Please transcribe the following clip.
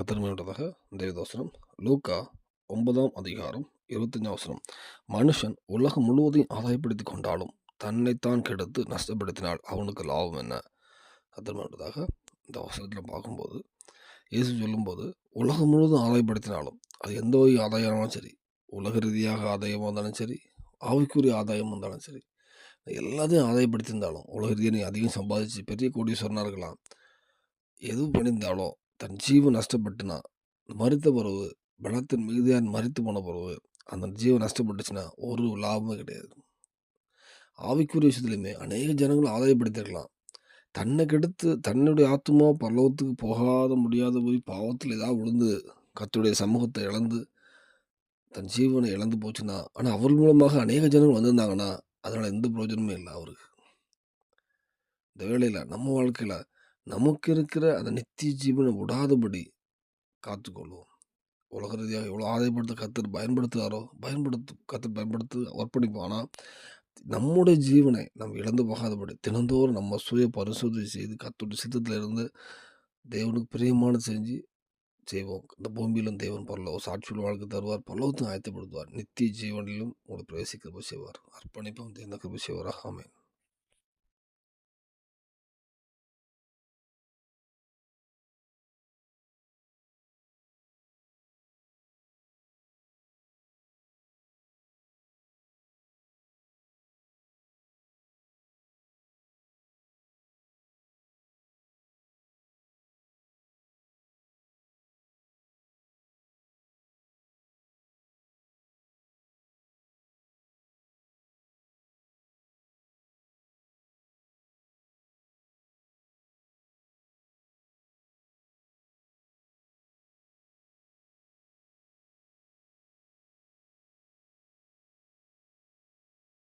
கத்தரிமையுள்ளதாக தேவதாசனம் லூக்கா 9ஆம் அதிகாரம் 25ஆம் வசனம். மனுஷன் உலகம் முழுவதையும் ஆதாயப்படுத்திக் கொண்டாலும் தன்னைத்தான் கெடுத்து நஷ்டப்படுத்தினால் அவனுக்கு லாபம் என்ன? கத்தரிமையுள்ளதாக இந்த வசனத்தில் பார்க்கும்போது இயேசு சொல்லும்போது உலகம் முழுவதும் ஆதாயப்படுத்தினாலும் அது எந்த வகை ஆதாயமானாலும் சரி, உலக ரீதியாக ஆதாயமாக இருந்தாலும் சரி, ஆவிக்குரிய ஆதாயம் இருந்தாலும் சரி, எல்லாத்தையும் ஆதாயப்படுத்தியிருந்தாலும் உலக ரீதியாக நீ அதிகம் சம்பாதிச்சு பெரிய கோடீஸ்வரனாக இருக்கலாம். எது பண்ணியிருந்தாலும் தன் ஜீவன் நஷ்டப்பட்டுனா மரித்த பிறகு பலத்தின் மிகுதியாக மரித்து போன பிறகு அந்த ஜீவன் நஷ்டப்பட்டுச்சுன்னா ஒரு லாபமே கிடையாது. ஆவிக்குரிய விஷயத்துலையுமே அநேக ஜனங்கள் ஆதாயப்படுத்திருக்கலாம். தன்னை கெடுத்து தன்னுடைய ஆத்மா பரலோகத்துக்கு போகாத முடியாத போய் பாவத்தில் ஏதாவது விழுந்து கர்த்தருடைய சமூகத்தை இழந்து தன் ஜீவனை இழந்து போச்சுன்னா, ஆனால் அவர்கள் மூலமாக அநேக ஜனங்கள் வந்திருந்தாங்கன்னா அதனால் எந்த பிரயோஜனமும் இல்லை அவருக்கு. இந்த வேளையில் நம்ம வாழ்க்கையில் நமக்கு இருக்கிற அந்த நித்திய ஜீவனை விடாதபடி காத்துக்கொள்வோம். உலக ரீதியாக எவ்வளோ ஆதாயப்படுத்த கர்த்தர் பயன்படுத்துகிறாரோ கர்த்தர் பயன்படுத்தி அர்ப்பணிப்போம். ஆனால் நம்முடைய ஜீவனை நம்ம இழந்து போகாதபடி தினந்தோறும் நம்ம சுய பரிசோதனை செய்து கர்த்தருடைய சித்தத்தில் இருந்து தேவனுக்கு பிரியமானது செஞ்சு செய்வோம். இந்த பூமியிலும் தேவன் சாட்சியுள்ள வாழ்க்கை தருவார், பரலோகத்தையும் ஆயத்தப்படுத்துவார், நித்திய ஜீவனிலும் உங்களை பிரவேசிக்க கிருபை செய்வார். அர்ப்பணிப்போம், தேவன் கிருபை செய்வாராக. ஆமென்.